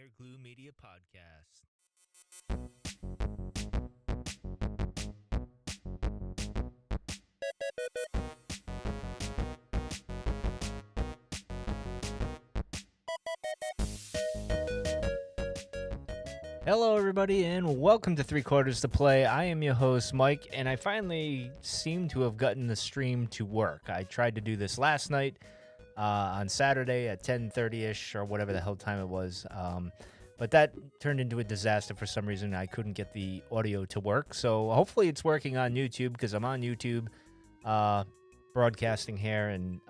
Air Glue Media Podcast. Hello, everybody, and welcome to Three Quarters to Play. I am your host, Mike, and I finally seem to have gotten the stream to work. I tried to do this last night on Saturday at 10:30ish or whatever the hell time it was, but that turned into a disaster for some reason. I couldn't get the audio to work, so hopefully it's working on YouTube because I'm on YouTube broadcasting here, and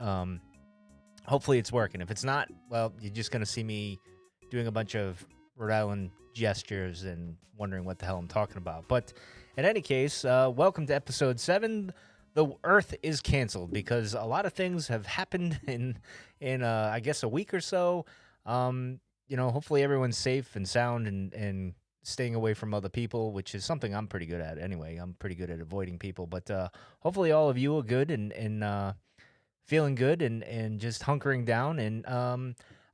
hopefully it's working. If it's not, well, you're just going to see me doing a bunch of Rhode Island gestures and wondering what the hell I'm talking about. But in any case, welcome to episode 7. The Earth is canceled because a lot of things have happened in I guess a week or so. Hopefully everyone's safe and sound and staying away from other people, which is something I'm pretty good at anyway. I'm pretty good at avoiding people, but hopefully all of you are good and feeling good and just hunkering down. And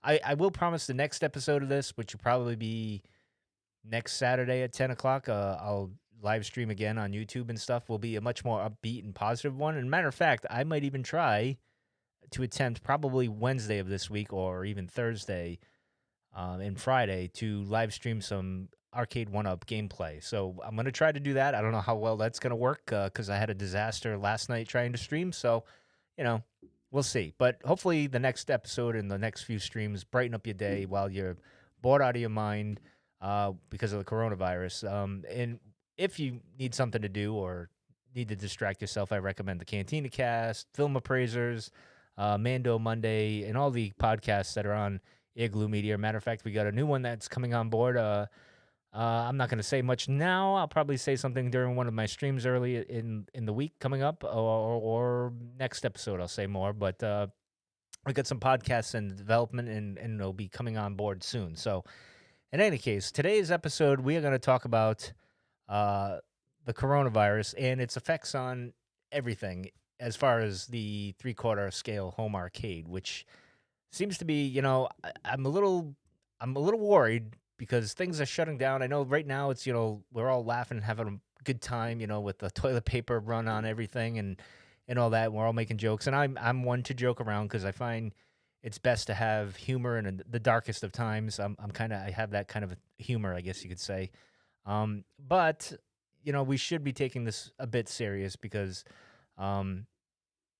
I will promise the next episode of this, which will probably be next Saturday at 10 o'clock, I'll live stream again on YouTube and stuff, will be a much more upbeat and positive one. And matter of fact, I might even try to attempt probably Wednesday of this week or even Thursday and Friday to live stream some Arcade 1-Up gameplay. So I'm going to try to do that. I don't know how well that's going to work because I had a disaster last night trying to stream. So, we'll see. But hopefully the next episode and the next few streams brighten up your day while you're bored out of your mind because of the coronavirus. And if you need something to do or need to distract yourself, I recommend the Cantina Cast, Film Appraisers, Mando Monday, and all the podcasts that are on Air Glue Media. Matter of fact, we got a new one that's coming on board. I'm not going to say much now. I'll probably say something during one of my streams early in the week coming up, or next episode I'll say more. But we got some podcasts in development, and they'll be coming on board soon. So in any case, today's episode, we are going to talk about the coronavirus and its effects on everything as far as the three-quarter scale home arcade, which seems to be, I'm a little worried because things are shutting down. I know right now it's, we're all laughing and having a good time, with the toilet paper run on everything and all that. And we're all making jokes, and I'm one to joke around because I find it's best to have humor in the darkest of times. I have that kind of humor, I guess you could say. But we should be taking this a bit serious because,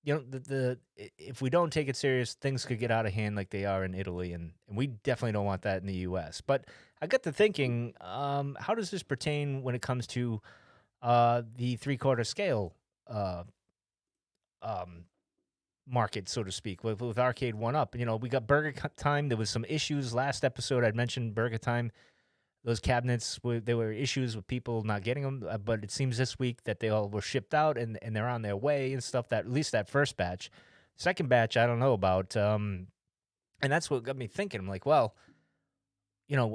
if we don't take it serious, things could get out of hand like they are in Italy, and we definitely don't want that in the U.S. But I got to thinking, how does this pertain when it comes to the three-quarter scale market, so to speak, with Arcade 1-Up? We got Burger Time. There was some issues last episode. I'd mentioned Burger Time. Those cabinets, there were issues with people not getting them, but it seems this week that they all were shipped out and they're on their way and stuff, that at least that first batch. Second batch, I don't know about. And that's what got me thinking. I'm like, well,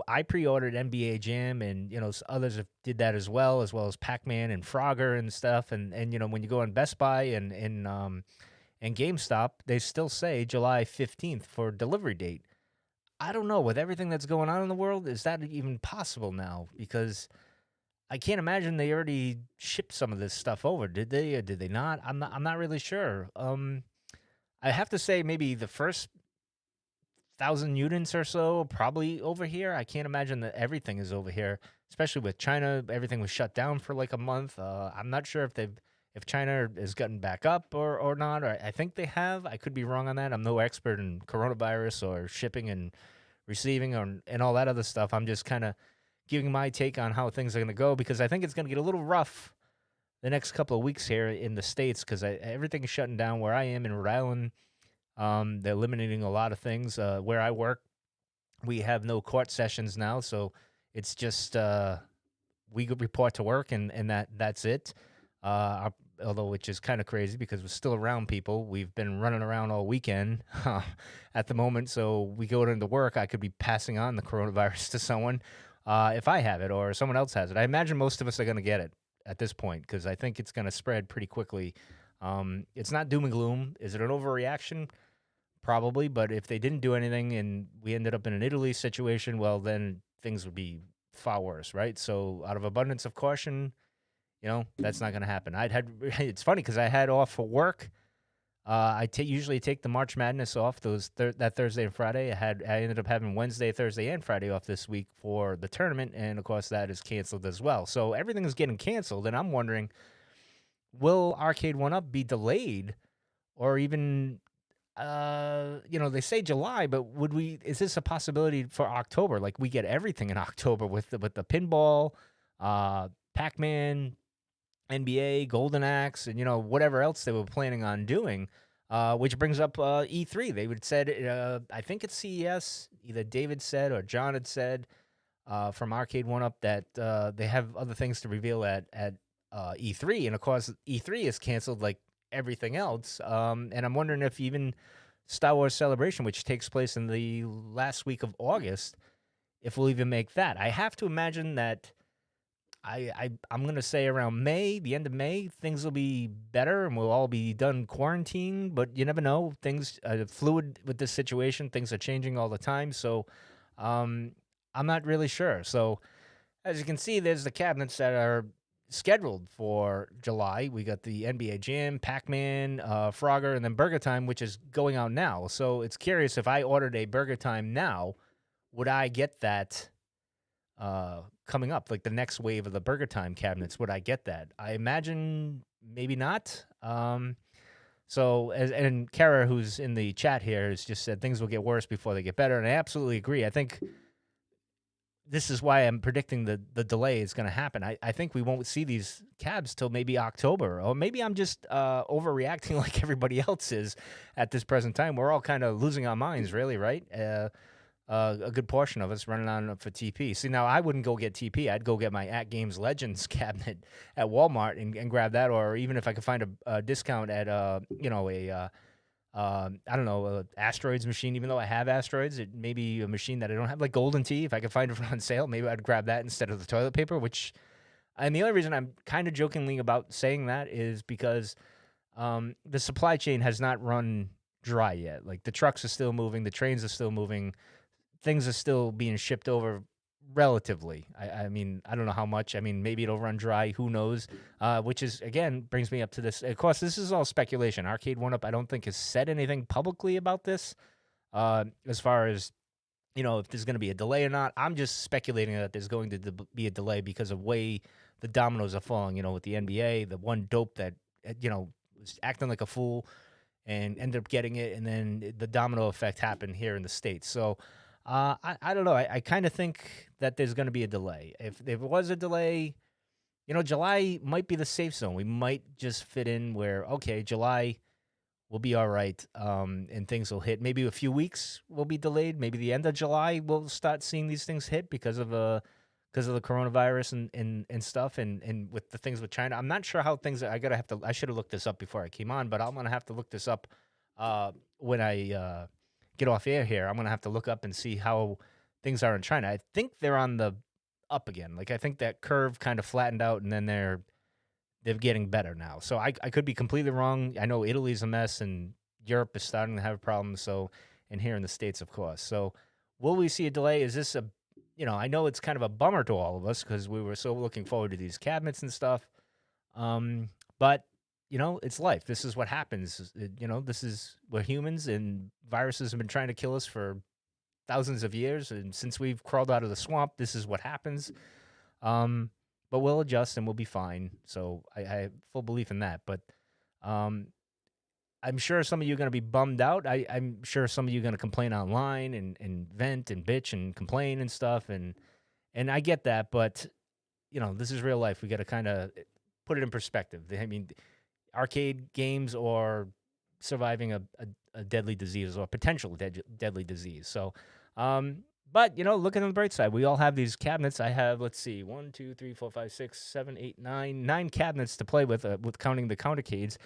I pre-ordered NBA Jam and, others did that as well as Pac-Man and Frogger and stuff. And when you go on Best Buy and GameStop, they still say July 15th for delivery date. I don't know, with everything that's going on in the world, is that even possible now? Because I can't imagine they already shipped some of this stuff over. Did they or did they not? I'm not really sure. I have to say maybe the first 1,000 units or so probably over here. I can't imagine that everything is over here, especially with China. Everything was shut down for like a month. I'm not sure if China has gotten back up or not. Or I think they have. I could be wrong on that. I'm no expert in coronavirus or shipping and receiving and all that other stuff. I'm just kind of giving my take on how things are going to go because I think it's going to get a little rough the next couple of weeks here in the States because everything is shutting down where I am in Rhode Island. They're eliminating a lot of things. Where I work, we have no court sessions now, so it's just we report to work and that's it. Although which is kind of crazy because we're still around people. We've been running around all weekend at the moment, so we go into work. I could be passing on the coronavirus to someone if I have it or someone else has it. I imagine most of us are going to get it at this point because I think it's going to spread pretty quickly. It's not doom and gloom. Is it an overreaction? probably. But if they didn't do anything and we ended up in an Italy situation, well, then things would be far worse, right? So out of abundance of caution, that's not going to happen. It's funny because I had off for work. Usually take the March Madness off that Thursday and Friday. I ended up having Wednesday, Thursday, and Friday off this week for the tournament, and of course that is canceled as well. So everything is getting canceled, and I'm wondering, will Arcade One Up be delayed, or even, they say July, but is this a possibility for October? Like we get everything in October with the pinball, Pac-Man, NBA, Golden Axe, and whatever else they were planning on doing. Which brings up E3. They would said, I think it's CES. Either David said or John had said from Arcade One Up that they have other things to reveal at E3, and of course E3 is canceled like everything else. And I'm wondering if even Star Wars Celebration, which takes place in the last week of August, if we'll even make that. I have to imagine that. I'm going to say around May, the end of May, things will be better and we'll all be done quarantine, but you never know. Things are fluid with this situation. Things are changing all the time. So I'm not really sure. So as you can see, there's the cabinets that are scheduled for July. We got the NBA Jam, Pac-Man, Frogger, and then Burger Time, which is going out now. So it's curious, if I ordered a Burger Time now, would I get that coming up, like the next wave of the Burger Time cabinets? Would I get that? I imagine maybe not. And Kara, who's in the chat here, has just said things will get worse before they get better, and I absolutely agree. I think this is why I'm predicting the delay is going to happen. I think we won't see these cabs till maybe October, or maybe I'm just overreacting like everybody else is at this present time. We're all kind of losing our minds, really, right? A good portion of us running on for TP. See, now I wouldn't go get TP. I'd go get my At Games Legends cabinet at Walmart and grab that, or even if I could find a discount at Asteroids machine. Even though I have Asteroids, it may be a machine that I don't have, like Golden Tee. If I could find it on sale, maybe I'd grab that instead of the toilet paper. And the only reason I'm kind of jokingly about saying that is because the supply chain has not run dry yet. Like the trucks are still moving, the trains are still moving. Things are still being shipped over relatively. I mean, I don't know how much. I mean, maybe it'll run dry. Who knows? Which is, again, brings me up to this. Of course, this is all speculation. Arcade One Up, I don't think, has said anything publicly about this as far as, if there's going to be a delay or not. I'm just speculating that there's going to be a delay because of way the dominoes are falling, with the NBA, the one dope that, was acting like a fool and ended up getting it, and then the domino effect happened here in the States. So, I don't know. I kind of think that there's going to be a delay. If there was a delay, July might be the safe zone. We might just fit in where, okay, July will be all right, and things will hit. Maybe a few weeks will be delayed. Maybe the end of July we'll start seeing these things hit because of the coronavirus and stuff, and with the things with China. I'm not sure how things are. I should have looked this up before I came on, but I'm going to have to look this up when I get off air here. I'm going to have to look up and see how things are in China. I think they're on the up again. Like, I think that curve kind of flattened out, and then they're getting better now. So I could be completely wrong. I know Italy's a mess, and Europe is starting to have problems. So, and here in the States, of course. So will we see a delay? Is this I know it's kind of a bummer to all of us because we were so looking forward to these cabinets and stuff. But it's life. This is what happens. We're humans, and viruses have been trying to kill us for thousands of years. And since we've crawled out of the swamp, this is what happens. But we'll adjust and we'll be fine. So I have full belief in that. But I'm sure some of you are going to be bummed out. I'm sure some of you are going to complain online and vent and bitch and complain and stuff. And I get that. But, this is real life. We got to kind of put it in perspective. I mean, arcade games or surviving a deadly disease or potential deadly disease. So, but, looking on the bright side, we all have these cabinets. I have, let's see, 1, 2, 3, 4, 5, 6, 7, 8, 9 cabinets to play with counting the countercades.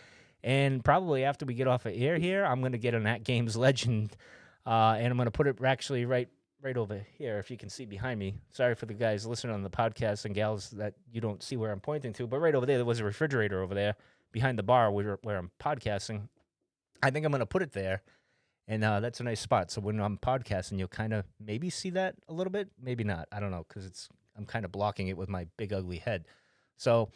And probably after we get off of air here, I'm going to get an At Games Legend, and I'm going to put it actually right over here, if you can see behind me. Sorry for the guys listening on the podcast and gals that you don't see where I'm pointing to, but right over there was a refrigerator over there behind the bar where I'm podcasting. I think I'm going to put it there, and that's a nice spot. So when I'm podcasting, you'll kind of maybe see that a little bit, maybe not. I don't know because I'm kind of blocking it with my big ugly head. So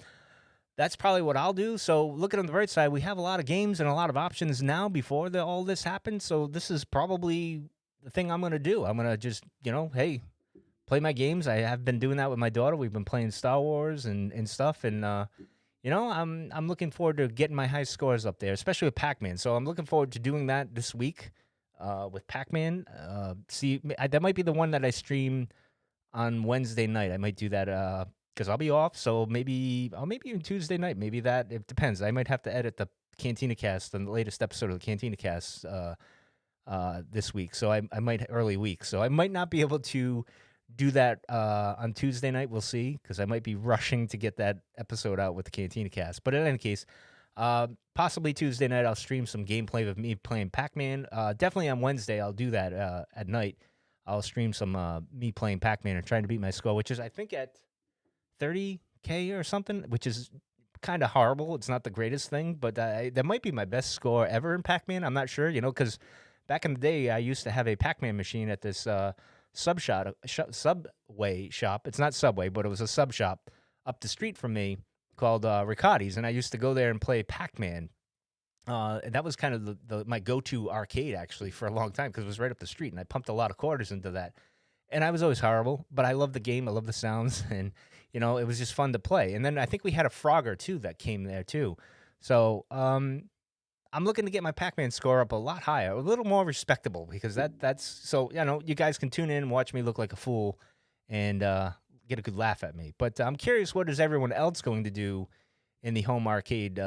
that's probably what I'll do. So looking on the right side, we have a lot of games and a lot of options now before all this happened. So this is probably the thing I'm going to do. I'm going to just, hey, play my games. I have been doing that with my daughter. We've been playing Star Wars and stuff. And, I'm looking forward to getting my high scores up there, especially with Pac-Man. So I'm looking forward to doing that this week with Pac-Man. That might be the one that I stream on Wednesday night. I might do that because I'll be off. So maybe even Tuesday night. Maybe that it depends. I might have to edit the Cantina Cast, the latest episode of the Cantina Cast this week. So I might early week. So I might not be able to do that on Tuesday night. We'll see because I might be rushing to get that episode out with the Cantina Cast. But in any case, possibly Tuesday night I'll stream some gameplay of me playing Pac-Man. Definitely on Wednesday I'll do that at night. I'll stream some me playing Pac-Man and trying to beat my score, which is I think at 30K or something, which is kind of horrible. It's not the greatest thing, but that might be my best score ever in Pac-Man. I'm not sure, because back in the day I used to have a Pac-Man machine at this Subway shop. It's not Subway, but it was a sub shop up the street from me called Riccati's, and I used to go there and play Pac-Man. And that was kind of my go-to arcade actually for a long time because it was right up the street, and I pumped a lot of quarters into that. And I was always horrible, but I love the game. I love the sounds, and it was just fun to play. And then I think we had a Frogger too that came there too. So I'm looking to get my Pac-Man score up a lot higher, a little more respectable, because that's so you guys can tune in and watch me look like a fool, and get a good laugh at me. But I'm curious, what is everyone else going to do in the home arcade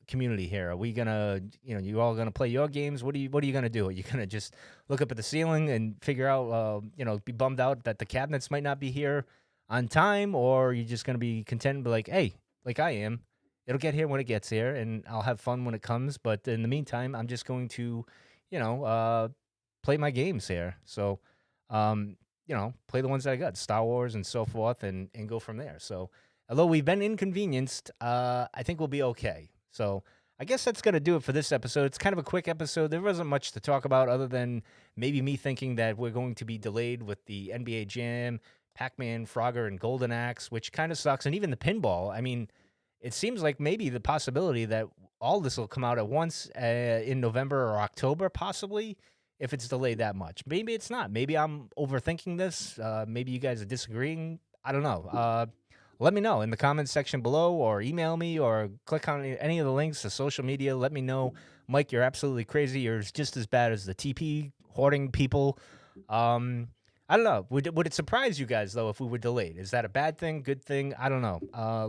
community here? Are we gonna, you all gonna play your games? What are you gonna do? Are you gonna just look up at the ceiling and figure out, be bummed out that the cabinets might not be here on time, or are you just gonna be content and be like, hey, like I am, it'll get here when it gets here, and I'll have fun when it comes. But in the meantime, I'm just going to, play my games here. So, play the ones that I got, Star Wars and so forth, and go from there. So, although we've been inconvenienced, I think we'll be okay. So I guess that's going to do it for this episode. It's kind of a quick episode. There wasn't much to talk about other than maybe me thinking that we're going to be delayed with the NBA Jam, Pac-Man, Frogger, and Golden Axe, which kind of sucks. And even the pinball. I mean, it seems like maybe the possibility that all this will come out at once in November or October, possibly, if it's delayed that much. Maybe it's not. Maybe I'm overthinking this. Maybe you guys are disagreeing. I don't know. Let me know in the comments section below, or email me, or click on any of the links to social media. Let me know. Mike, you're absolutely crazy. You're just as bad as the TP hoarding people. I don't know. Would it surprise you guys, though, if we were delayed? Is that a bad thing, good thing? I don't know.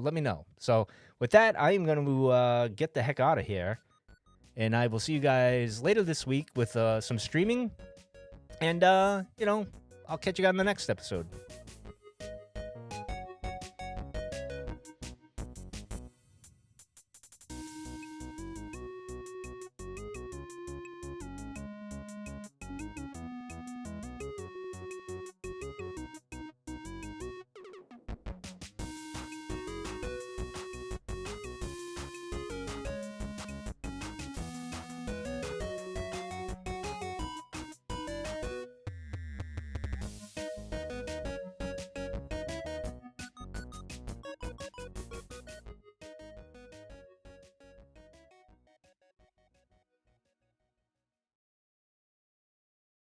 Let me know. So with that, I am going to get the heck out of here. And I will see you guys later this week with some streaming. And, I'll catch you guys in the next episode.